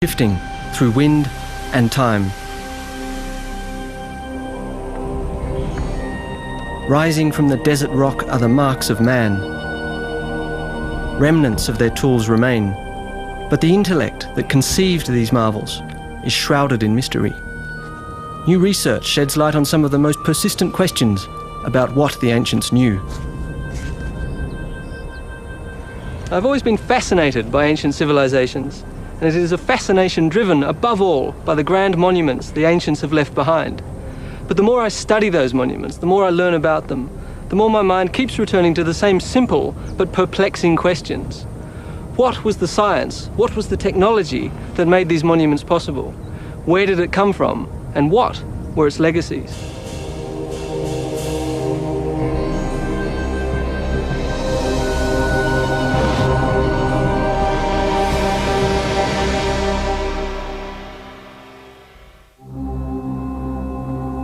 shifting through wind and time. Rising from the desert rock are the marks of man. Remnants of their tools remain, but the intellect that conceived these marvels is shrouded in mystery. New research sheds light on some of the most persistent questions about what the ancients knew. I've always been fascinated by ancient civilizations, and it is a fascination driven above all by the grand monuments the ancients have left behind. But the more I study those monuments, the more I learn about them, the more my mind keeps returning to the same simple but perplexing questions. What was the science, what was the technology that made these monuments possible? Where did it come from, and what were its legacies?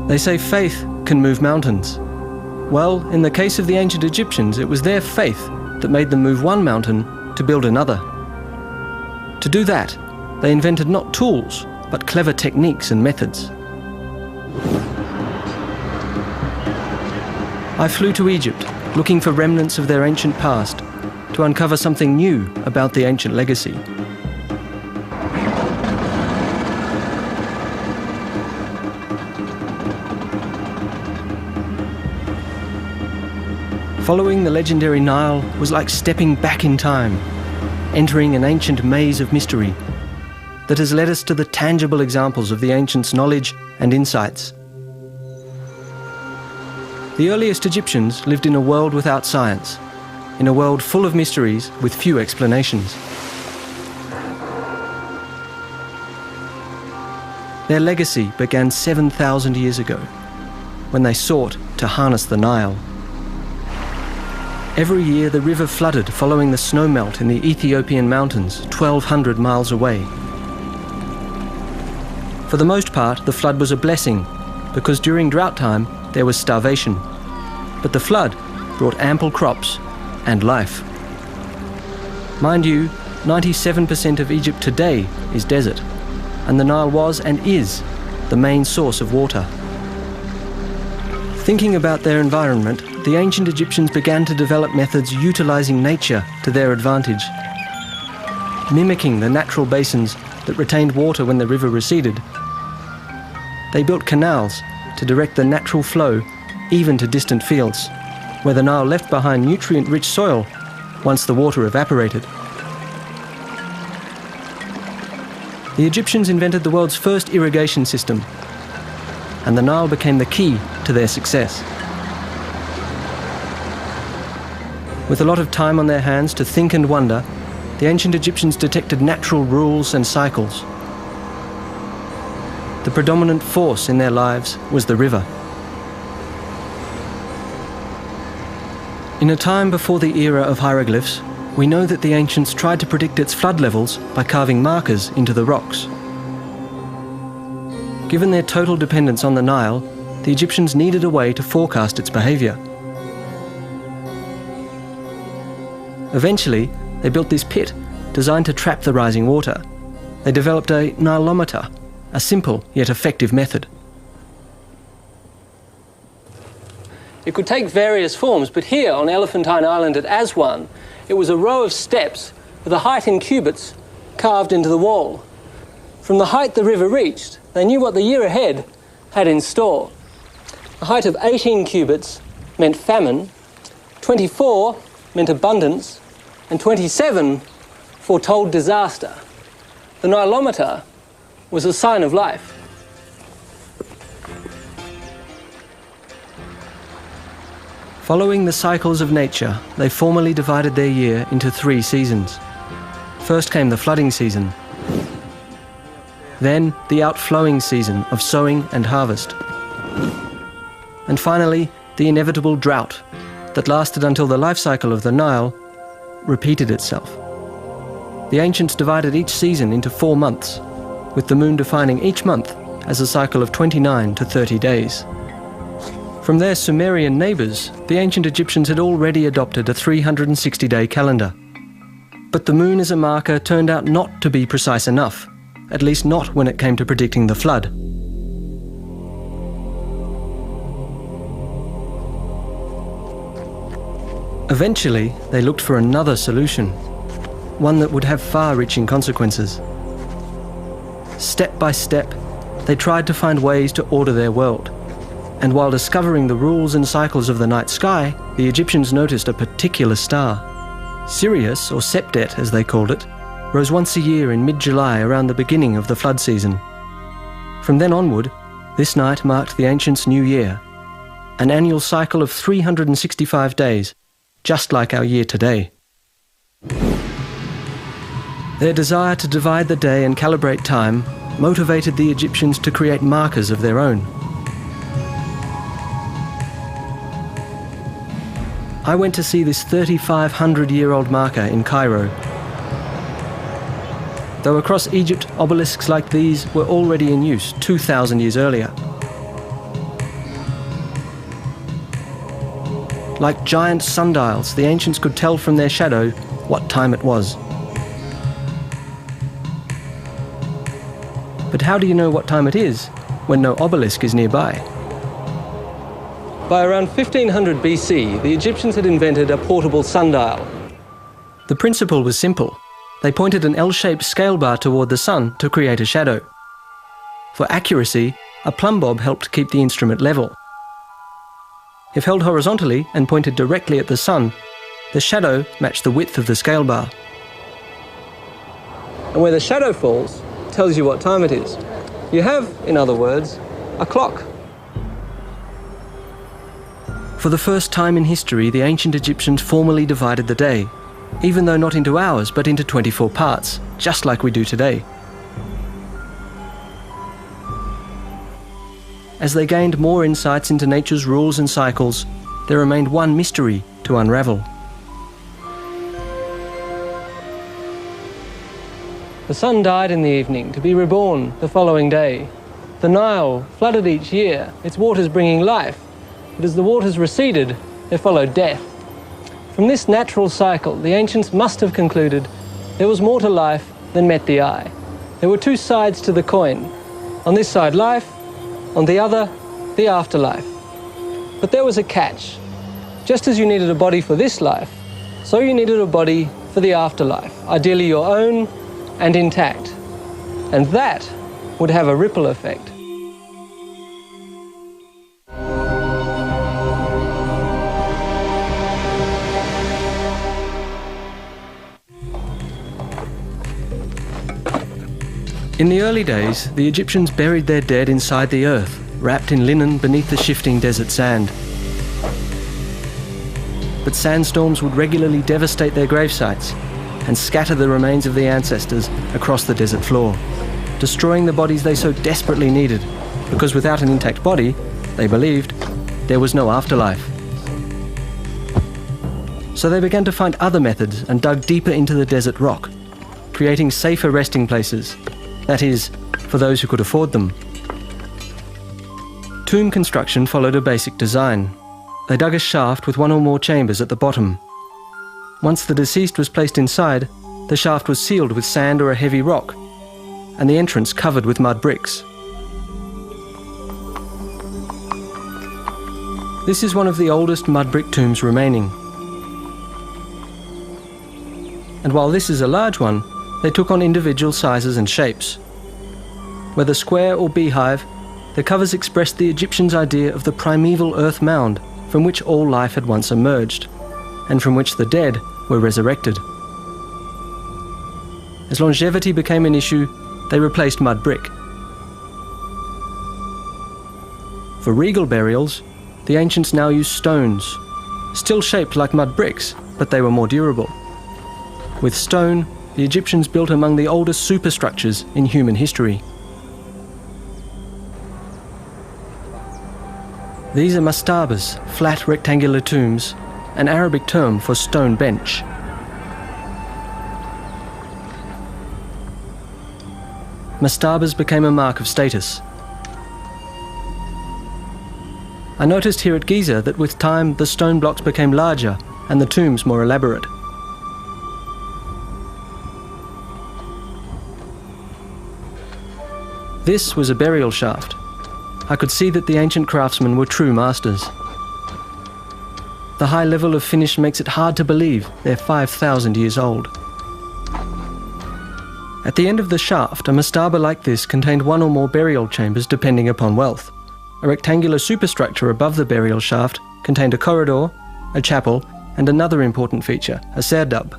They say faith can move mountains. Well, in the case of the ancient Egyptians, it was their faith that made them move one mountain to build another. To do that, they invented not tools, but clever techniques and methods. I flew to Egypt, looking for remnants of their ancient past, to uncover something new about the ancient legacy. Following the legendary Nile was like stepping back in time, entering an ancient maze of mystery that has led us to the tangible examples of the ancients' knowledge and insights. The earliest Egyptians lived in a world without science, in a world full of mysteries with few explanations. Their legacy began 7,000 years ago, when they sought to harness the Nile. Every year the river flooded following the snowmelt in the Ethiopian mountains 1,200 miles away. For the most part, the flood was a blessing, because during drought time there was starvation. But the flood brought ample crops and life. Mind you, 97% of Egypt today is desert, and the Nile was and is the main source of water. Thinking about their environment, the ancient Egyptians began to develop methods utilizing nature to their advantage. Mimicking the natural basins that retained water when the river receded, they built canals to direct the natural flow even to distant fields, where the Nile left behind nutrient-rich soil once the water evaporated. The Egyptians invented the world's first irrigation system, and the Nile became the key to their success. With a lot of time on their hands to think and wonder, the ancient Egyptians detected natural rules and cycles. The predominant force in their lives was the river. In a time before the era of hieroglyphs, we know that the ancients tried to predict its flood levels by carving markers into the rocks. Given their total dependence on the Nile, the Egyptians needed a way to forecast its behaviour. Eventually, they built this pit designed to trap the rising water. They developed a Nilometer, a simple yet effective method. It could take various forms, but here on Elephantine Island at Aswan, it was a row of steps with a height in cubits carved into the wall. From the height the river reached, they knew what the year ahead had in store. A height of 18 cubits meant famine, 24 meant abundance, and 27 foretold disaster. The Nilometer was a sign of life. Following the cycles of nature, they formally divided their year into 3 seasons. First came the flooding season, then the outflowing season of sowing and harvest, and finally the inevitable drought that lasted until the life cycle of the Nile repeated itself. The ancients divided each season into 4 months, with the moon defining each month as a cycle of 29 to 30 days. From their Sumerian neighbours, the ancient Egyptians had already adopted a 360-day calendar. But the moon as a marker turned out not to be precise enough, at least not when it came to predicting the flood. Eventually, they looked for another solution, one that would have far-reaching consequences. Step by step, they tried to find ways to order their world. And while discovering the rules and cycles of the night sky, the Egyptians noticed a particular star. Sirius, or Septet as they called it, rose once a year in mid-July around the beginning of the flood season. From then onward, this night marked the ancients' New Year, an annual cycle of 365 days, just like our year today. Their desire to divide the day and calibrate time motivated the Egyptians to create markers of their own. I went to see this 3,500-year-old marker in Cairo. Though across Egypt, obelisks like these were already in use 2,000 years earlier. Like giant sundials, the ancients could tell from their shadow what time it was. But how do you know what time it is when no obelisk is nearby? By around 1500 BC, the Egyptians had invented a portable sundial. The principle was simple. They pointed an L-shaped scale bar toward the sun to create a shadow. For accuracy, a plumb bob helped keep the instrument level. If held horizontally and pointed directly at the sun, the shadow matched the width of the scale bar. And where the shadow falls tells you what time it is. You have, in other words, a clock. For the first time in history, the ancient Egyptians formally divided the day, even though not into hours, but into 24 parts, just like we do today. As they gained more insights into nature's rules and cycles, there remained one mystery to unravel. The sun died in the evening to be reborn the following day. The Nile flooded each year, its waters bringing life, but as the waters receded, there followed death. From this natural cycle, the ancients must have concluded there was more to life than met the eye. There were two sides to the coin. On this side, life, on the other, the afterlife. But there was a catch. Just as you needed a body for this life, so you needed a body for the afterlife, ideally your own and intact. And that would have a ripple effect. In the early days, the Egyptians buried their dead inside the earth, wrapped in linen beneath the shifting desert sand. But sandstorms would regularly devastate their gravesites and scatter the remains of the ancestors across the desert floor, destroying the bodies they so desperately needed, because without an intact body, they believed, there was no afterlife. So they began to find other methods and dug deeper into the desert rock, creating safer resting places. That is, for those who could afford them. Tomb construction followed a basic design. They dug a shaft with one or more chambers at the bottom. Once the deceased was placed inside, the shaft was sealed with sand or a heavy rock, and the entrance covered with mud bricks. This is one of the oldest mud brick tombs remaining. And while this is a large one, they took on individual sizes and shapes. Whether square or beehive, the covers expressed the Egyptians' idea of the primeval earth mound from which all life had once emerged, and from which the dead were resurrected. As longevity became an issue, they replaced mud brick. For regal burials, the ancients now used stones, still shaped like mud bricks, but they were more durable. With stone, the Egyptians built among the oldest superstructures in human history. These are mastabas, flat rectangular tombs, an Arabic term for stone bench. Mastabas became a mark of status. I noticed here at Giza that with time the stone blocks became larger and the tombs more elaborate. This was a burial shaft. I could see that the ancient craftsmen were true masters. The high level of finish makes it hard to believe they're 5,000 years old. At the end of the shaft, a mastaba like this contained one or more burial chambers depending upon wealth. A rectangular superstructure above the burial shaft contained a corridor, a chapel, and another important feature, a serdab.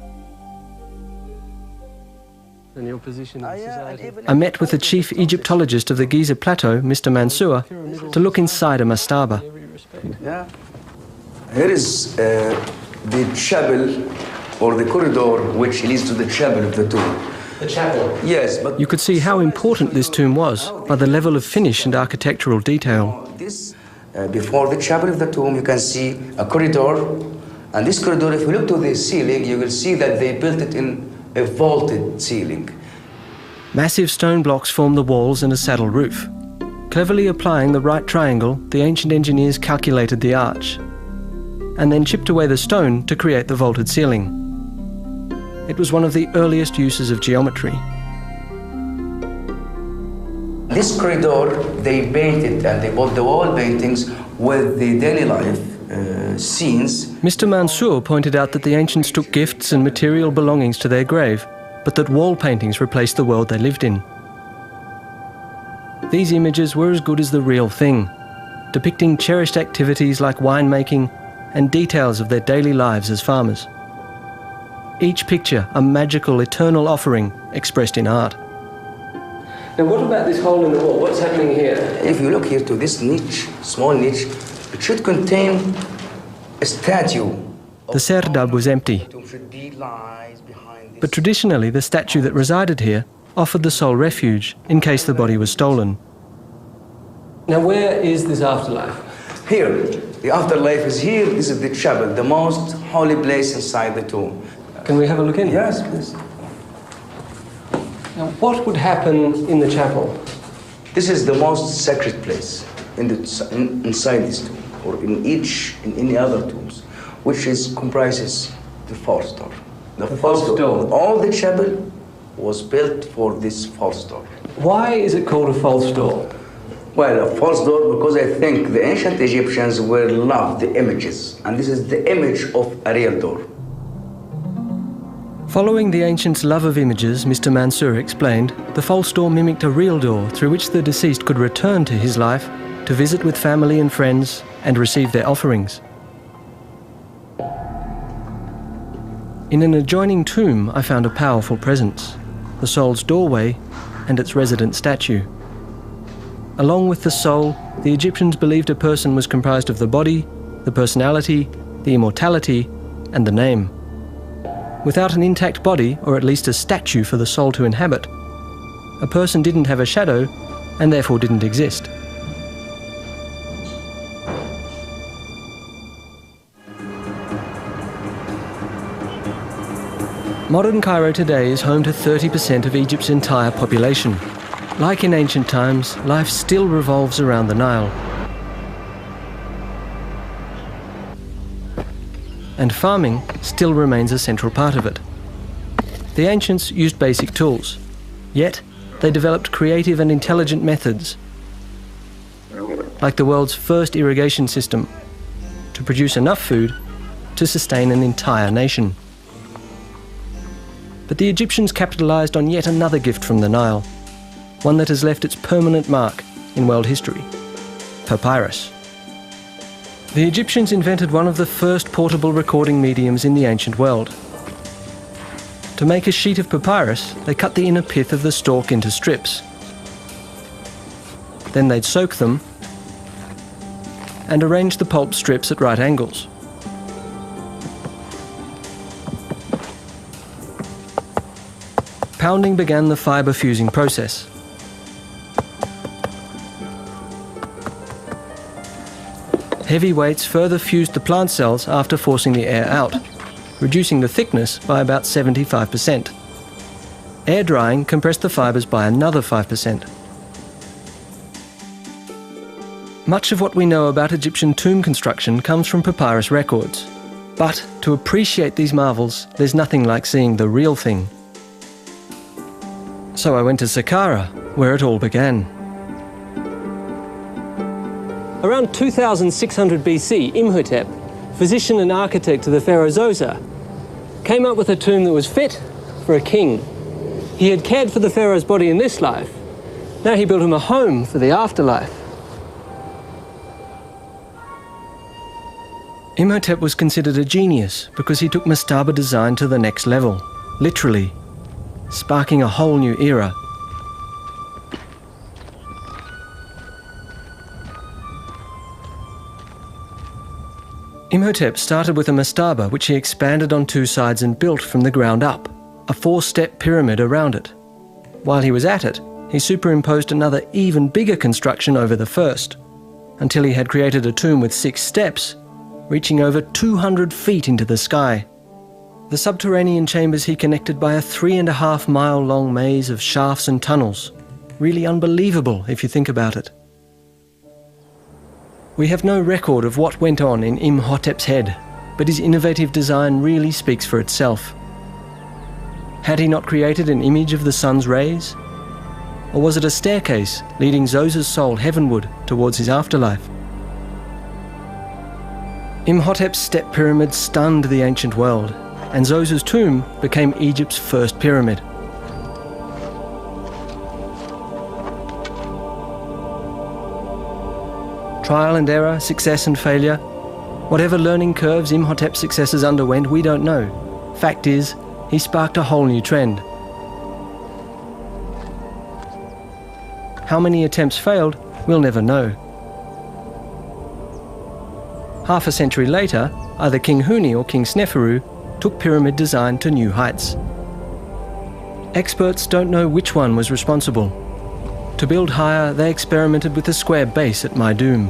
And your position in society? I met with the chief Egyptologist of the Giza Plateau, Mr. Mansour, to look inside a mastaba. Yeah. Here is the chapel or the corridor which leads to the chapel of the tomb. The chapel? Yes, but you could see how important this tomb was by the level of finish and architectural detail. Before the chapel of the tomb, you can see a corridor. And this corridor, if you look to the ceiling, you will see that they built it in a vaulted ceiling. Massive stone blocks form the walls and a saddle roof. Cleverly applying the right triangle, the ancient engineers calculated the arch, and then chipped away the stone to create the vaulted ceiling. It was one of the earliest uses of geometry. This corridor, they painted and they bought the wall paintings with the daily life scenes. Mr. Mansour pointed out that the ancients took gifts and material belongings to their grave, but that wall paintings replaced the world they lived in. These images were as good as the real thing, depicting cherished activities like winemaking and details of their daily lives as farmers. Each picture a magical, eternal offering expressed in art. Now what about this hole in the wall? What's happening here? If you look here to this niche, small niche, it should contain a statue. The serdab was empty, but traditionally the statue that resided here offered the soul refuge in case the body was stolen. Now where is this afterlife? Here. The afterlife is here. This is the chapel, the most holy place inside the tomb. Can we have a look in? Yes, please. Now what would happen in the chapel? This is the most sacred place inside this tomb, or in any other tombs, which comprises the false door. The false door. All the chapel was built for this false door. Why is it called a false door? Well, a false door because I think the ancient Egyptians loved the images, and this is the image of a real door. Following the ancients' love of images, Mr. Mansour explained, the false door mimicked a real door through which the deceased could return to his life to visit with family and friends and receive their offerings. In an adjoining tomb, I found a powerful presence, the soul's doorway and its resident statue. Along with the soul, the Egyptians believed a person was comprised of the body, the personality, the immortality, and the name. Without an intact body, or at least a statue for the soul to inhabit, a person didn't have a shadow and therefore didn't exist. Modern Cairo today is home to 30% of Egypt's entire population. Like in ancient times, life still revolves around the Nile. And farming still remains a central part of it. The ancients used basic tools, yet they developed creative and intelligent methods, like the world's first irrigation system, to produce enough food to sustain an entire nation. But the Egyptians capitalized on yet another gift from the Nile, one that has left its permanent mark in world history: papyrus. The Egyptians invented one of the first portable recording mediums in the ancient world. To make a sheet of papyrus, they cut the inner pith of the stalk into strips. Then they'd soak them and arrange the pulp strips at right angles. Pounding began the fibre fusing process. Heavy weights further fused the plant cells after forcing the air out, reducing the thickness by about 75%. Air drying compressed the fibres by another 5%. Much of what we know about Egyptian tomb construction comes from papyrus records. But to appreciate these marvels, there's nothing like seeing the real thing. So I went to Saqqara, where it all began. Around 2600 BC, Imhotep, physician and architect to the pharaoh Zoser, came up with a tomb that was fit for a king. He had cared for the pharaoh's body in this life. Now he built him a home for the afterlife. Imhotep was considered a genius because he took mastaba design to the next level, literally, sparking a whole new era. Imhotep started with a mastaba which he expanded on two sides and built from the ground up, a 4-step pyramid around it. While he was at it, he superimposed another even bigger construction over the first, until he had created a tomb with 6 steps, reaching over 200 feet into the sky. The subterranean chambers he connected by a 3.5-mile-long maze of shafts and tunnels. Really unbelievable if you think about it. We have no record of what went on in Imhotep's head, but his innovative design really speaks for itself. Had he not created an image of the sun's rays? Or was it a staircase leading Zoser's soul heavenward towards his afterlife? Imhotep's step pyramid stunned the ancient world, and Zoser's tomb became Egypt's first pyramid. Trial and error, success and failure. Whatever learning curves Imhotep's successors underwent, we don't know. Fact is, he sparked a whole new trend. How many attempts failed, we'll never know. Half a century later, either King Huni or King Sneferu took pyramid design to new heights. Experts don't know which one was responsible. To build higher, they experimented with a square base at Maidoom.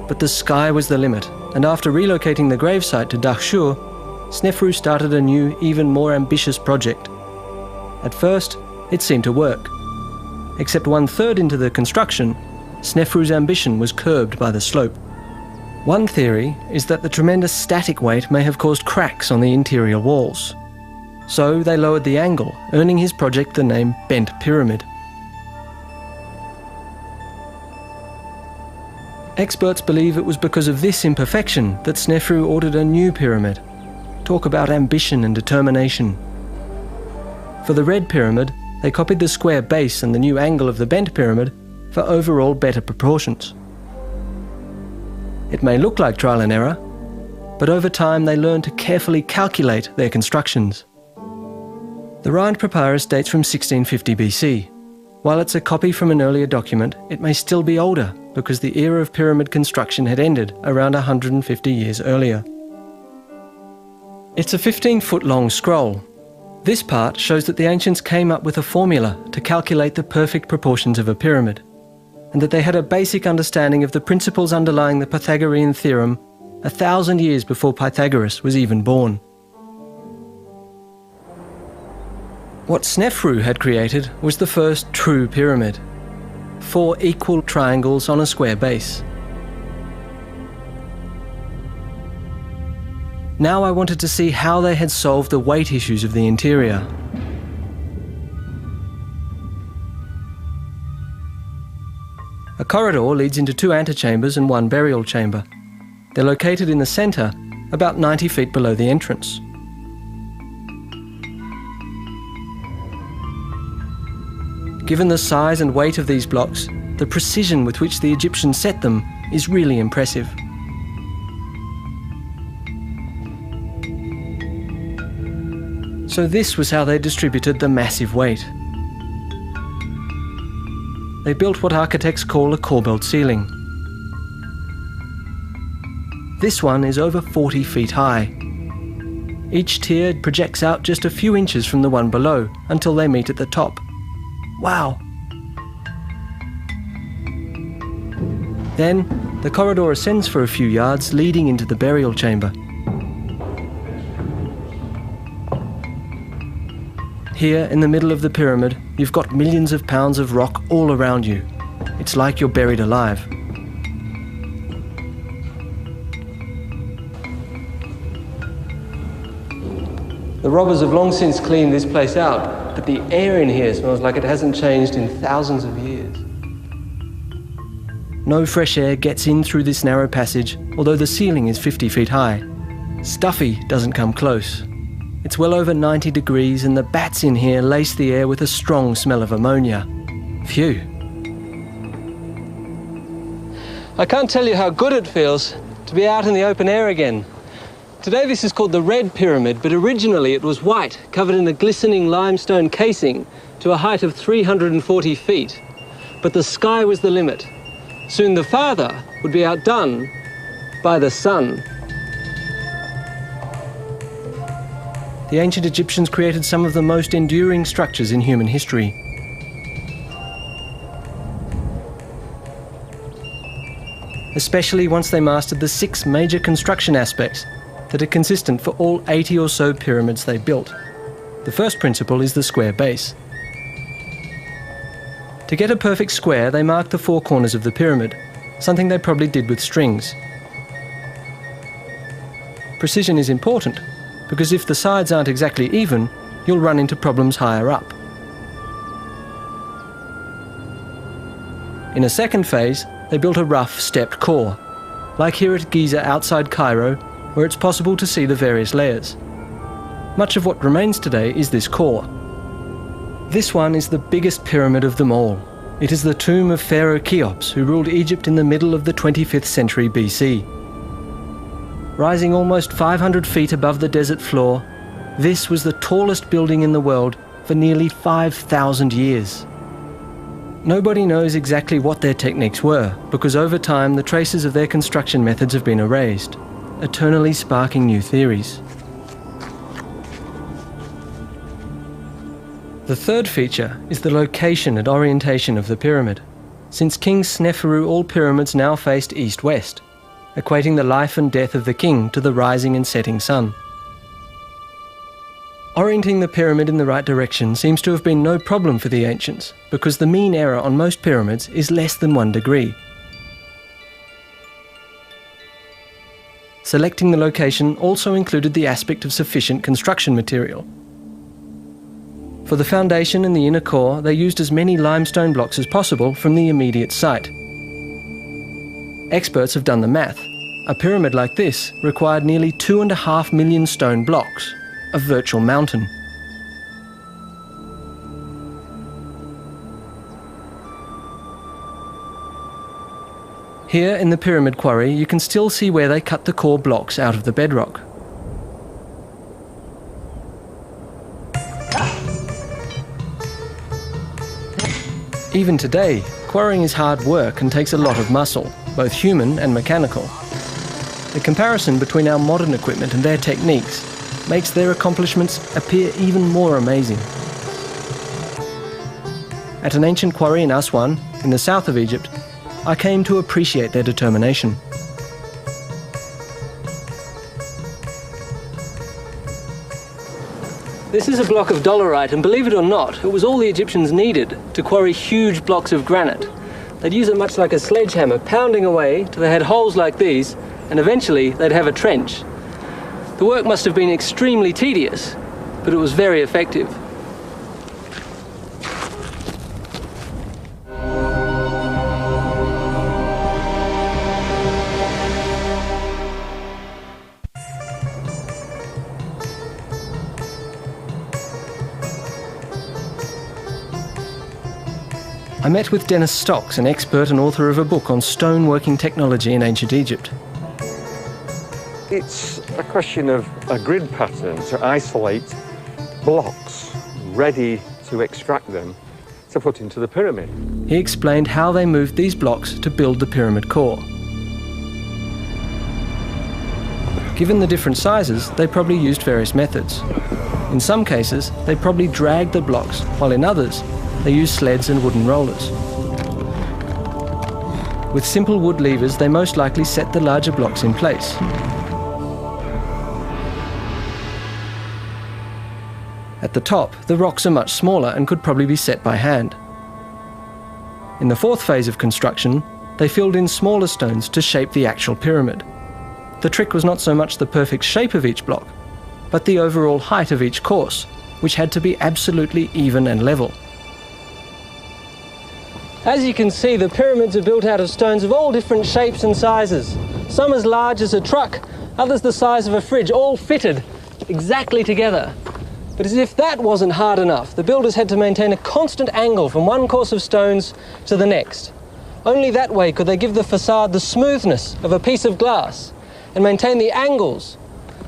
But the sky was the limit, and after relocating the gravesite to Dahshur, Sneferu started a new, even more ambitious project. At first, it seemed to work. Except 1/3 into the construction, Sneferu's ambition was curbed by the slope. One theory is that the tremendous static weight may have caused cracks on the interior walls. So they lowered the angle, earning his project the name Bent Pyramid. Experts believe it was because of this imperfection that Sneferu ordered a new pyramid. Talk about ambition and determination. For the red pyramid, they copied the square base and the new angle of the bent pyramid for overall better proportions. It may look like trial and error, but over time they learned to carefully calculate their constructions. The Rhind Papyrus dates from 1650 BC. While it's a copy from an earlier document, it may still be older because the era of pyramid construction had ended around 150 years earlier. It's a 15-foot-long scroll. This part shows that the ancients came up with a formula to calculate the perfect proportions of a pyramid, and that they had a basic understanding of the principles underlying the Pythagorean theorem 1,000 years before Pythagoras was even born. What Sneferu had created was the first true pyramid. 4 equal triangles on a square base. Now I wanted to see how they had solved the weight issues of the interior. A corridor leads into 2 antechambers and 1 burial chamber. They're located in the centre, about 90 feet below the entrance. Given the size and weight of these blocks, the precision with which the Egyptians set them is really impressive. So this was how they distributed the massive weight. They built what architects call a corbelled ceiling. This one is over 40 feet high. Each tier projects out just a few inches from the one below until they meet at the top. Wow! Then, the corridor ascends for a few yards, leading into the burial chamber. Here, in the middle of the pyramid, you've got millions of pounds of rock all around you. It's like you're buried alive. The robbers have long since cleaned this place out, but the air in here smells like it hasn't changed in thousands of years. No fresh air gets in through this narrow passage, although the ceiling is 50 feet high. Stuffy doesn't come close. It's well over 90 degrees and the bats in here lace the air with a strong smell of ammonia. Phew. I can't tell you how good it feels to be out in the open air again. Today this is called the Red Pyramid, but originally it was white, covered in a glistening limestone casing to a height of 340 feet. But the sky was the limit. Soon the father would be outdone by the sun. The ancient Egyptians created some of the most enduring structures in human history. Especially once they mastered the 6 major construction aspects that are consistent for all 80 or so pyramids they built. The first principle is the square base. To get a perfect square, they marked the 4 corners of the pyramid, something they probably did with strings. Precision is important, because if the sides aren't exactly even, you'll run into problems higher up. In a second phase, they built a rough, stepped core, like here at Giza outside Cairo, where it's possible to see the various layers. Much of what remains today is this core. This one is the biggest pyramid of them all. It is the tomb of Pharaoh Cheops, who ruled Egypt in the middle of the 25th century BC. Rising almost 500 feet above the desert floor, this was the tallest building in the world for nearly 5,000 years. Nobody knows exactly what their techniques were, because over time the traces of their construction methods have been erased, eternally sparking new theories. The third feature is the location and orientation of the pyramid. Since King Sneferu, all pyramids now faced east-west, equating the life and death of the king to the rising and setting sun. Orienting the pyramid in the right direction seems to have been no problem for the ancients, because the mean error on most pyramids is less than 1 degree. Selecting the location also included the aspect of sufficient construction material. For the foundation and the inner core, they used as many limestone blocks as possible from the immediate site. Experts have done the math. A pyramid like this required nearly 2.5 million stone blocks, a virtual mountain. Here in the pyramid quarry, you can still see where they cut the core blocks out of the bedrock. Even today, quarrying is hard work and takes a lot of muscle, both human and mechanical. The comparison between our modern equipment and their techniques makes their accomplishments appear even more amazing. At an ancient quarry in Aswan, in the south of Egypt, I came to appreciate their determination. This is a block of dolerite, and believe it or not, it was all the Egyptians needed to quarry huge blocks of granite. They'd use it much like a sledgehammer, pounding away till they had holes like these, and eventually they'd have a trench. The work must have been extremely tedious, but it was very effective. I met with Dennis Stocks, an expert and author of a book on stoneworking technology in ancient Egypt. It's a question of a grid pattern to isolate blocks ready to extract them to put into the pyramid. He explained how they moved these blocks to build the pyramid core. Given the different sizes, they probably used various methods. In some cases, they probably dragged the blocks, while in others, they used sleds and wooden rollers. With simple wood levers, they most likely set the larger blocks in place. At the top, the rocks are much smaller and could probably be set by hand. In the fourth phase of construction, they filled in smaller stones to shape the actual pyramid. The trick was not so much the perfect shape of each block, but the overall height of each course, which had to be absolutely even and level. As you can see, the pyramids are built out of stones of all different shapes and sizes. Some as large as a truck, others the size of a fridge, all fitted exactly together. But as if that wasn't hard enough, the builders had to maintain a constant angle from one course of stones to the next. Only that way could they give the facade the smoothness of a piece of glass and maintain the angles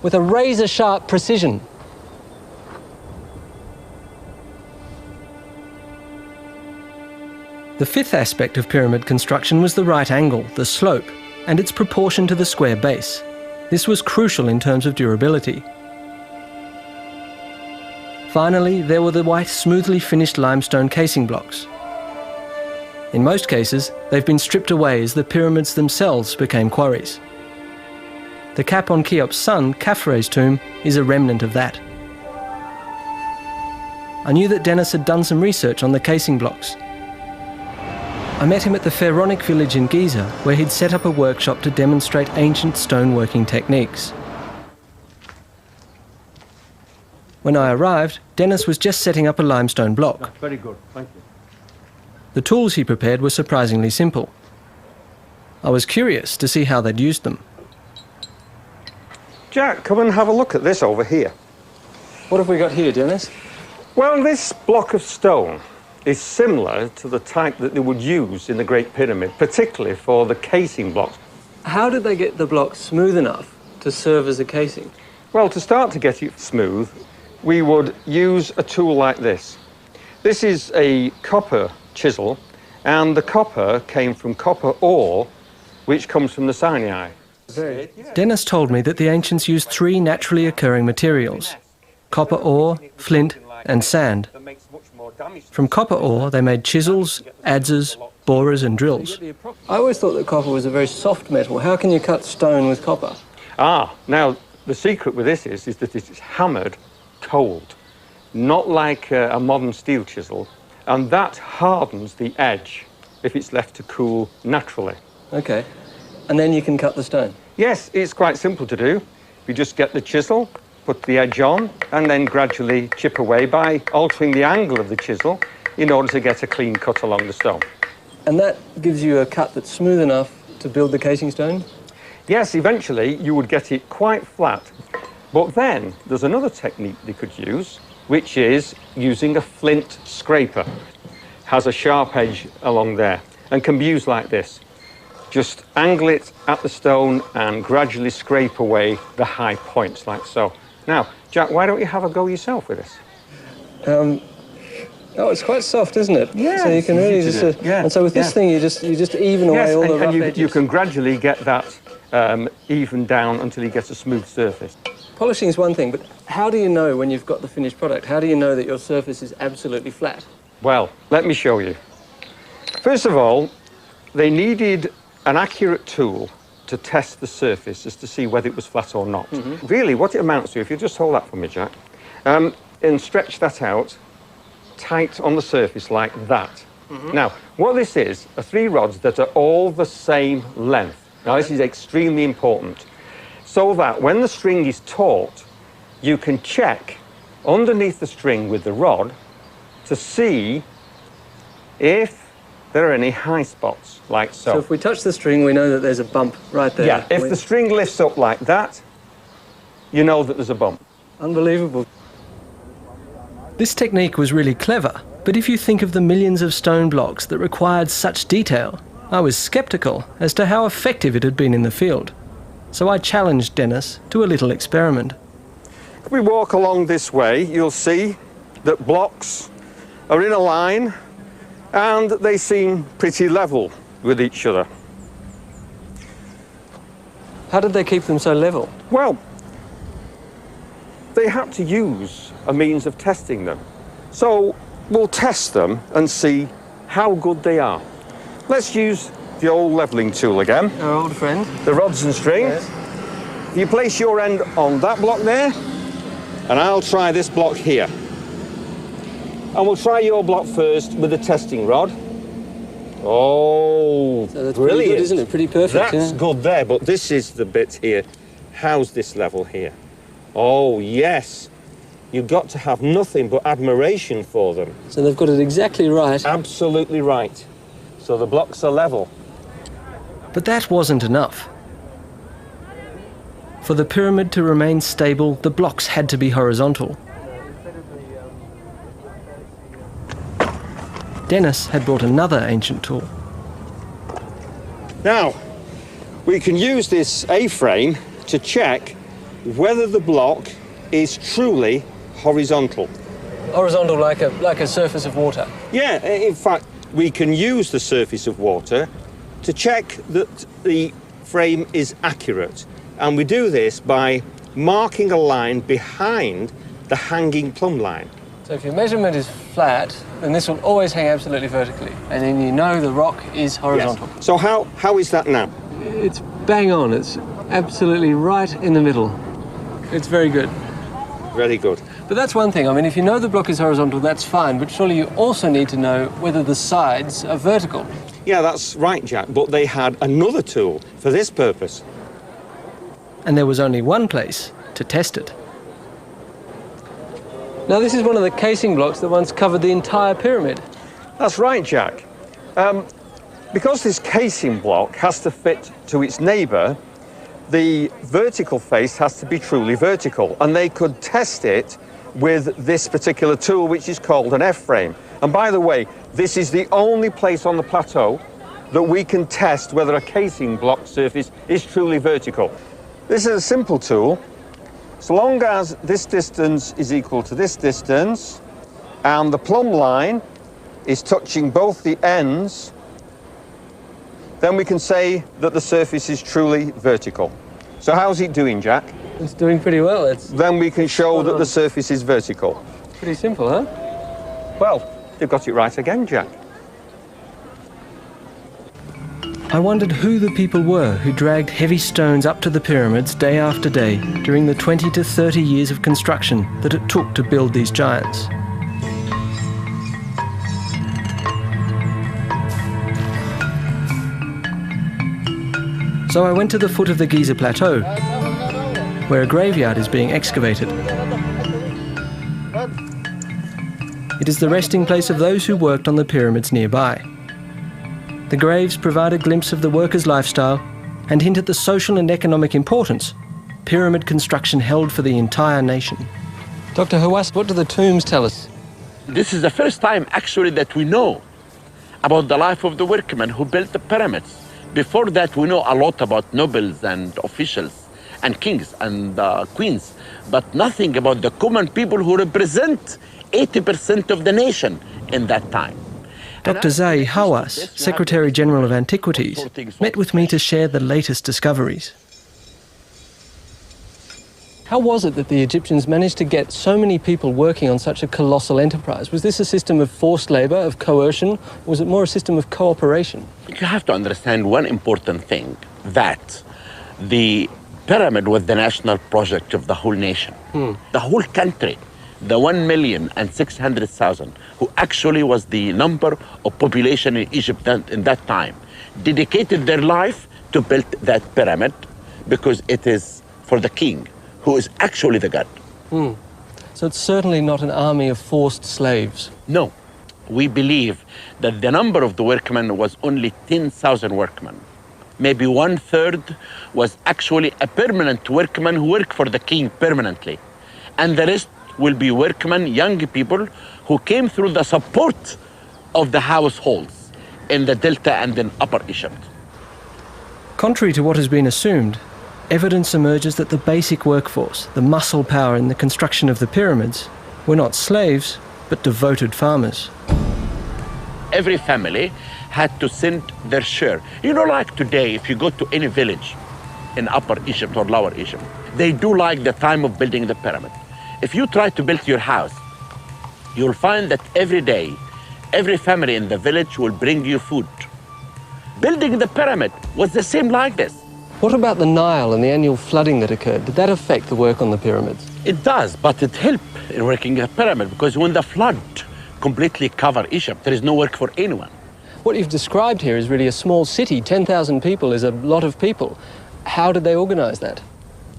with a razor-sharp precision. The fifth aspect of pyramid construction was the right angle, the slope, and its proportion to the square base. This was crucial in terms of durability. Finally, there were the white, smoothly finished limestone casing blocks. In most cases, they've been stripped away as the pyramids themselves became quarries. The cap on Cheop's son, Khafre's tomb, is a remnant of that. I knew that Dennis had done some research on the casing blocks. I met him at the pharaonic village in Giza, where he'd set up a workshop to demonstrate ancient stoneworking techniques. When I arrived, Dennis was just setting up a limestone block. Very good, thank you. The tools he prepared were surprisingly simple. I was curious to see how they'd used them. Jack, come and have a look at this over here. What have we got here, Dennis? Well, this block of stone is similar to the type that they would use in the Great Pyramid, particularly for the casing blocks. How did they get the block smooth enough to serve as a casing? Well, to start to get it smooth, we would use a tool like this. This is a copper chisel, and the copper came from copper ore, which comes from the Sinai. Dennis told me that the ancients used three naturally occurring materials: copper ore, flint, and sand. From copper ore, they made chisels, adzes, borers, and drills. I always thought that copper was a very soft metal. How can you cut stone with copper? Now, the secret with this is that it is hammered cold, not like a modern steel chisel, and that hardens the edge if it's left to cool naturally. Okay. And then you can cut the stone? Yes, it's quite simple to do. You just get the chisel, put the edge on, and then gradually chip away by altering the angle of the chisel in order to get a clean cut along the stone. And that gives you a cut that's smooth enough to build the casing stone? Yes, eventually you would get it quite flat. But then there's another technique they could use, which is using a flint scraper. Has a sharp edge along there and can be used like this. Just angle it at the stone and gradually scrape away the high points like so. Now, Jack, why don't you have a go yourself with this? Oh, it's quite soft, isn't it? Yeah. So you can really just... yeah. And so with this thing, you just even away all the rough edges. You can gradually get that even down until you get a smooth surface. Polishing is one thing, but how do you know when you've got the finished product? How do you know that your surface is absolutely flat? Well, let me show you. First of all, they needed an accurate tool to test the surface as to see whether it was flat or not. Mm-hmm. Really, what it amounts to, if you just hold that for me, Jack, and stretch that out tight on the surface like that. Mm-hmm. Now, what this is, are three rods that are all the same length. Now, this is extremely important, so that when the string is taut, you can check underneath the string with the rod to see if there are any high spots, like so. So if we touch the string, we know that there's a bump right there. Yeah, if the string lifts up like that, you know that there's a bump. Unbelievable. This technique was really clever, but if you think of the millions of stone blocks that required such detail, I was sceptical as to how effective it had been in the field. So I challenged Dennis to a little experiment. If we walk along this way, you'll see that blocks are in a line and they seem pretty level with each other. How did they keep them so level? Well, they had to use a means of testing them. So we'll test them and see how good they are. Let's use the old levelling tool again. Our old friend. The rods and string. Yes. You place your end on that block there, and I'll try this block here. And we'll try your block first with the testing rod. Oh, so that's brilliant. Pretty good, isn't it? Pretty perfect. That's good there, but this is the bit here. How's this level here? Oh, yes. You've got to have nothing but admiration for them. So they've got it exactly right. Absolutely right. So the blocks are level. But that wasn't enough. For the pyramid to remain stable, the blocks had to be horizontal. Dennis had brought another ancient tool. Now, we can use this A-frame to check whether the block is truly horizontal. Horizontal, like a surface of water. Yeah, in fact, we can use the surface of water to check that the frame is accurate. And we do this by marking a line behind the hanging plumb line. So if your measurement is flat, then this will always hang absolutely vertically. And then you know the rock is horizontal. Yes. So how is that now? It's bang on. It's absolutely right in the middle. It's very good. Very good. But that's one thing. I mean, if you know the block is horizontal, that's fine. But surely you also need to know whether the sides are vertical. Yeah, that's right, Jack. But they had another tool for this purpose. And there was only one place to test it. Now, this is one of the casing blocks that once covered the entire pyramid. That's right, Jack. Because this casing block has to fit to its neighbour, the vertical face has to be truly vertical, and they could test it with this particular tool, which is called an F-frame. And by the way, this is the only place on the plateau that we can test whether a casing block surface is truly vertical. This is a simple tool. So long as this distance is equal to this distance, and the plumb line is touching both the ends, then we can say that the surface is truly vertical. So how's it doing, Jack? It's doing pretty well. Then we can show that the surface is vertical. Pretty simple, huh? Well, they've got it right again, Jack. I wondered who the people were who dragged heavy stones up to the pyramids day after day during the 20 to 30 years of construction that it took to build these giants. So I went to the foot of the Giza Plateau, where a graveyard is being excavated. It is the resting place of those who worked on the pyramids nearby. The graves provide a glimpse of the workers' lifestyle and hint at the social and economic importance pyramid construction held for the entire nation. Dr. Hawass, what do the tombs tell us? This is the first time actually that we know about the life of the workmen who built the pyramids. Before that, we know a lot about nobles and officials and kings and queens, but nothing about the common people who represent 80% of the nation in that time. Dr. Zahi Hawass, Secretary General of Antiquities, met with me to share the latest discoveries. How was it that the Egyptians managed to get so many people working on such a colossal enterprise? Was this a system of forced labour, of coercion, or was it more a system of cooperation? You have to understand one important thing, that the pyramid was the national project of the whole nation, the whole country. The 1,600,000, who actually was the number of population in Egypt in that time, dedicated their life to build that pyramid because it is for the king, who is actually the god. So it's certainly not an army of forced slaves. No, we believe that the number of the workmen was only 10,000 workmen. Maybe 1/3 was actually a permanent workman who worked for the king permanently. And the rest will be workmen, young people, who came through the support of the households in the Delta and in Upper Egypt. Contrary to what has been assumed, evidence emerges that the basic workforce, the muscle power in the construction of the pyramids, were not slaves, but devoted farmers. Every family had to send their share. You know, like today, if you go to any village in Upper Egypt or Lower Egypt, they do like the time of building the pyramid. If you try to build your house, you'll find that every day, every family in the village will bring you food. Building the pyramid was the same like this. What about the Nile and the annual flooding that occurred? Did that affect the work on the pyramids? It does, but it helped in working a pyramid because when the flood completely covered Egypt, there is no work for anyone. What you've described here is really a small city. 10,000 people is a lot of people. How did they organize that?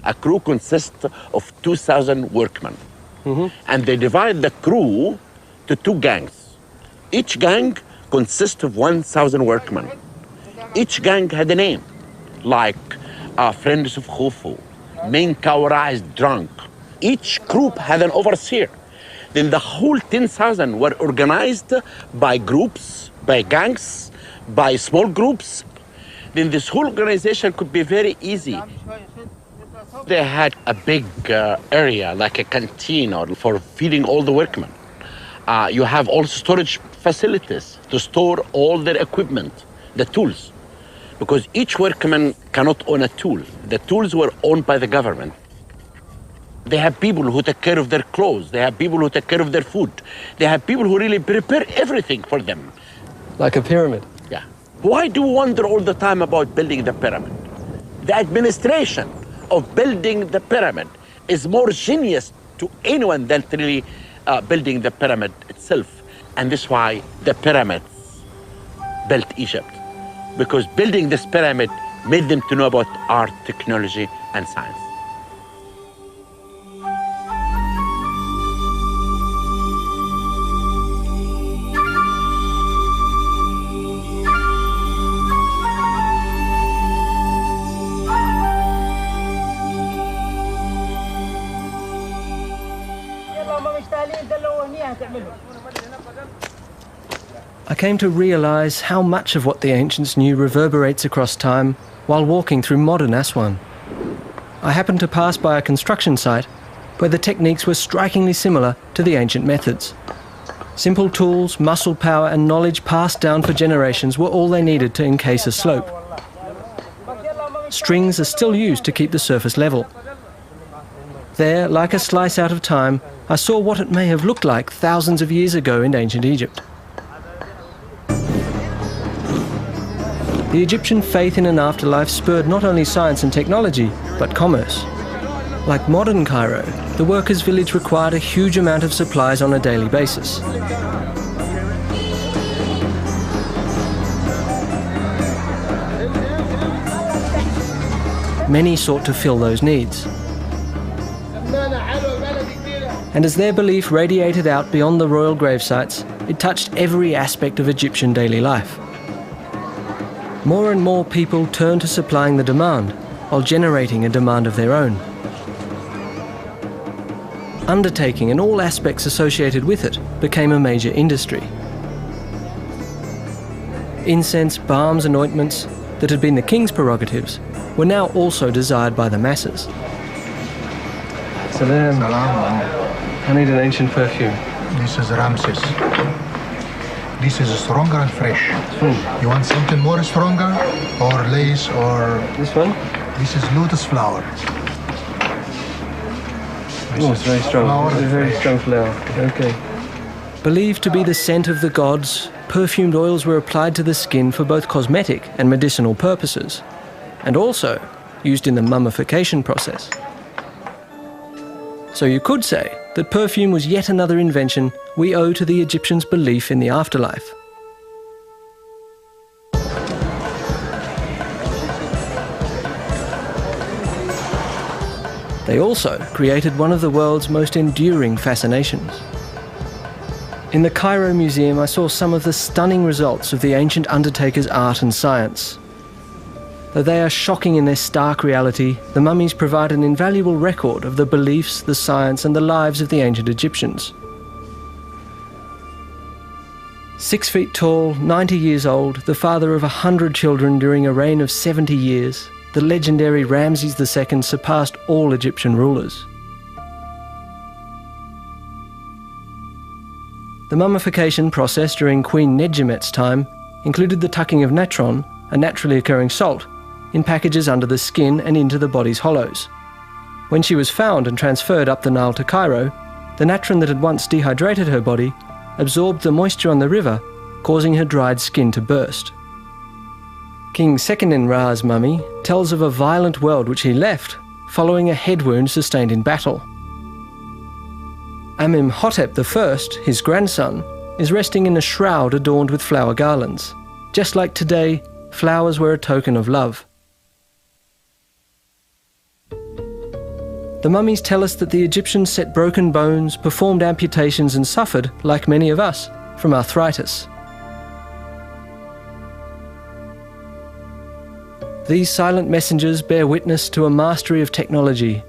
A crew consists of 2,000 workmen. And they divide the crew to 2 gangs. Each gang consists of 1,000 workmen. Each gang had a name, like Friends of Khufu, Main Cowrized Drunk. Each group had an overseer. Then the whole 10,000 were organized by groups, by gangs, by small groups. Then this whole organization could be very easy. They had a big area, like a canteen or for feeding all the workmen. You have also storage facilities to store all their equipment, the tools, because each workman cannot own a tool. The tools were owned by the government. They have people who take care of their clothes. They have people who take care of their food. They have people who really prepare everything for them. Like a pyramid. Yeah. Why do you wonder all the time about building the pyramid? The administration of building the pyramid is more genius to anyone than really building the pyramid itself. And this is why the pyramids built Egypt. Because building this pyramid made them to know about art, technology, and science. I came to realise how much of what the ancients knew reverberates across time while walking through modern Aswan. I happened to pass by a construction site where the techniques were strikingly similar to the ancient methods. Simple tools, muscle power and knowledge passed down for generations were all they needed to encase a slope. Strings are still used to keep the surface level. There, like a slice out of time, I saw what it may have looked like thousands of years ago in ancient Egypt. The Egyptian faith in an afterlife spurred not only science and technology, but commerce. Like modern Cairo, the workers' village required a huge amount of supplies on a daily basis. Many sought to fill those needs. And as their belief radiated out beyond the royal gravesites, it touched every aspect of Egyptian daily life. More and more people turned to supplying the demand, while generating a demand of their own. Undertaking and all aspects associated with it became a major industry. Incense, balms and ointments that had been the king's prerogatives were now also desired by the masses. Salam. I need an ancient perfume. This is Ramses. This is stronger and fresh. You want something more stronger, or lace, or... This one? This is lotus flower. Oh, it's very strong. It's a very strong flower. Okay. Believed to be the scent of the gods, perfumed oils were applied to the skin for both cosmetic and medicinal purposes, and also used in the mummification process. So you could say that perfume was yet another invention we owe to the Egyptians' belief in the afterlife. They also created one of the world's most enduring fascinations. In the Cairo Museum, I saw some of the stunning results of the ancient undertakers' art and science. Though they are shocking in their stark reality, the mummies provide an invaluable record of the beliefs, the science and the lives of the ancient Egyptians. 6 feet tall, 90 years old, the father of 100 children during a reign of 70 years, the legendary Ramses II surpassed all Egyptian rulers. The mummification process during Queen Nedjemet's time included the tucking of natron, a naturally occurring salt, in packages under the skin and into the body's hollows. When she was found and transferred up the Nile to Cairo, the natron that had once dehydrated her body absorbed the moisture on the river, causing her dried skin to burst. King Seqenen-Ra's mummy tells of a violent world which he left following a head wound sustained in battle. Amenhotep I, his grandson, is resting in a shroud adorned with flower garlands. Just like today, flowers were a token of love. The mummies tell us that the Egyptians set broken bones, performed amputations and suffered, like many of us, from arthritis. These silent messengers bear witness to a mastery of technology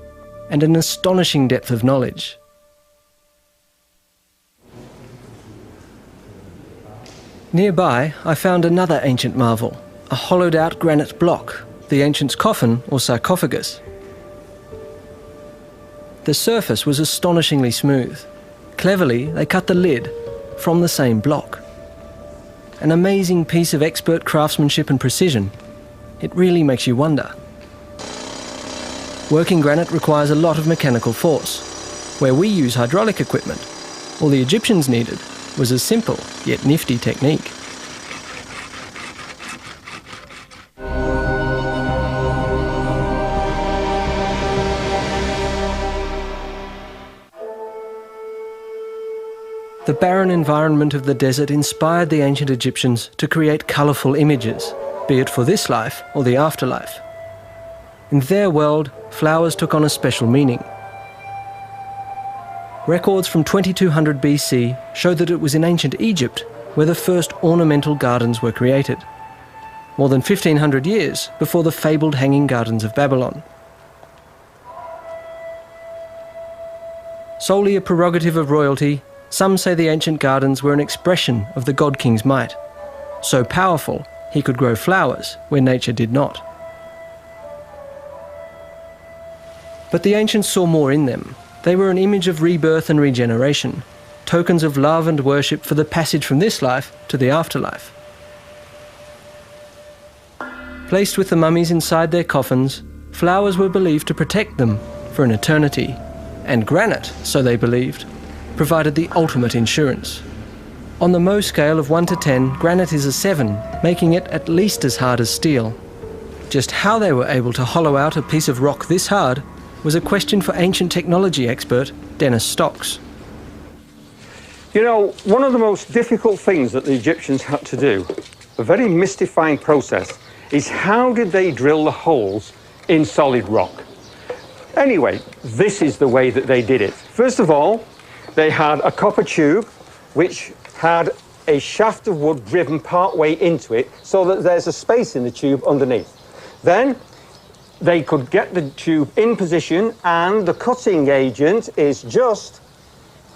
and an astonishing depth of knowledge. Nearby, I found another ancient marvel, a hollowed-out granite block, the ancients' coffin or sarcophagus. The surface was astonishingly smooth. Cleverly, they cut the lid from the same block. An amazing piece of expert craftsmanship and precision. It really makes you wonder. Working granite requires a lot of mechanical force, where we use hydraulic equipment. All the Egyptians needed was a simple yet nifty technique. The barren environment of the desert inspired the ancient Egyptians to create colourful images, be it for this life or the afterlife. In their world, flowers took on a special meaning. Records from 2200 BC show that it was in ancient Egypt where the first ornamental gardens were created, more than 1500 years before the fabled Hanging Gardens of Babylon. Solely a prerogative of royalty, some say the ancient gardens were an expression of the god king's might, so powerful he could grow flowers where nature did not. But the ancients saw more in them. They were an image of rebirth and regeneration, tokens of love and worship for the passage from this life to the afterlife. Placed with the mummies inside their coffins, flowers were believed to protect them for an eternity, and granite, so they believed, provided the ultimate insurance. On the Mohs scale of 1 to 10, granite is a 7, making it at least as hard as steel. Just how they were able to hollow out a piece of rock this hard was a question for ancient technology expert Dennis Stocks. You know, one of the most difficult things that the Egyptians had to do, a very mystifying process, is how did they drill the holes in solid rock? Anyway, this is the way that they did it. First of all, they had a copper tube which had a shaft of wood driven part way into it so that there's a space in the tube underneath. Then they could get the tube in position, and the cutting agent is just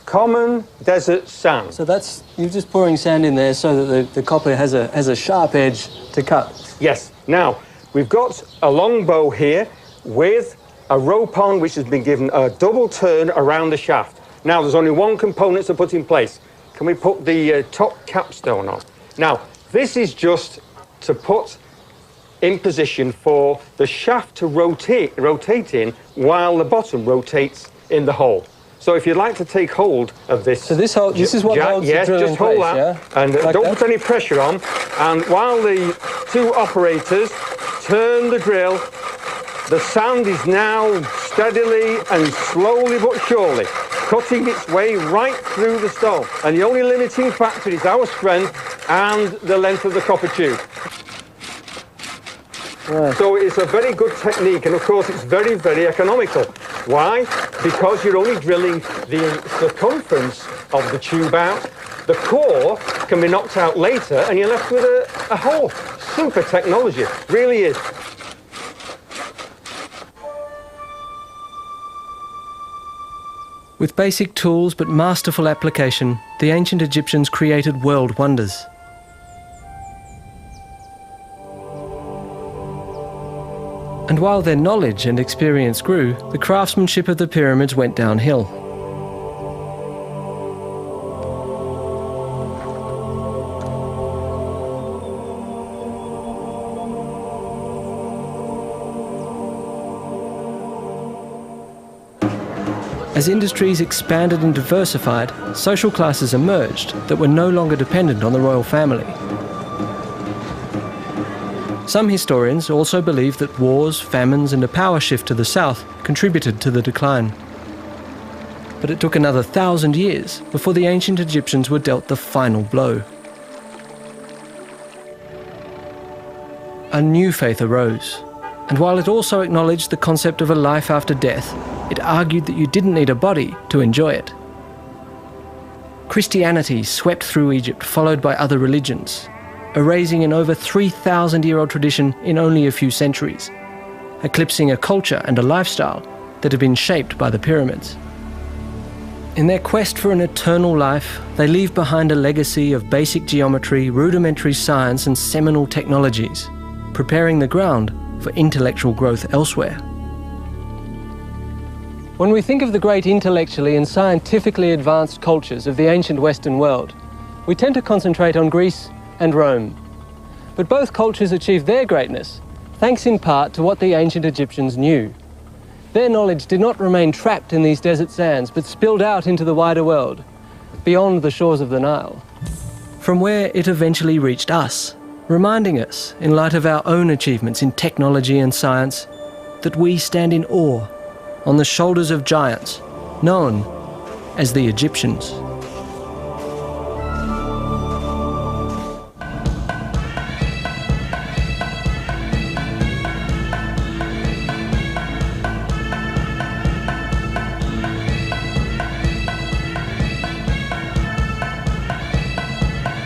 common desert sand. So that's, you're just pouring sand in there so that the copper has a sharp edge to cut. Yes. Now, we've got a long bow here with a rope on which has been given a double turn around the shaft. Now, there's only one component to put in place. Can we put the top capstone on? Now, this is just to put in position for the shaft to rotate in while the bottom rotates in the hole. So if you'd like to take hold of this... So this is what holds the drill in place, hold that, yeah? and like don't that? put any pressure on. And while the two operators turn the drill, the sand is now steadily and slowly but surely cutting its way right through the stone. And the only limiting factor is our strength and the length of the copper tube. Right. So it's a very good technique, and of course it's very, very economical. Why? Because you're only drilling the circumference of the tube out. The core can be knocked out later, and you're left with a hole. Super technology, really is. With basic tools but masterful application, the ancient Egyptians created world wonders. And while their knowledge and experience grew, the craftsmanship of the pyramids went downhill. As industries expanded and diversified, social classes emerged that were no longer dependent on the royal family. Some historians also believe that wars, famines, and a power shift to the south contributed to the decline. But it took another 1,000 years before the ancient Egyptians were dealt the final blow. A new faith arose, and while it also acknowledged the concept of a life after death, it argued that you didn't need a body to enjoy it. Christianity swept through Egypt, followed by other religions. erasing an over 3,000-year-old tradition in only a few centuries, eclipsing a culture and a lifestyle that had been shaped by the pyramids. In their quest for an eternal life, they leave behind a legacy of basic geometry, rudimentary science and seminal technologies, preparing the ground for intellectual growth elsewhere. When we think of the great intellectually and scientifically advanced cultures of the ancient Western world, we tend to concentrate on Greece and Rome. But both cultures achieved their greatness thanks in part to what the ancient Egyptians knew. Their knowledge did not remain trapped in these desert sands, but spilled out into the wider world, beyond the shores of the Nile. From where it eventually reached us, reminding us, in light of our own achievements in technology and science, that we stand in awe on the shoulders of giants known as the Egyptians.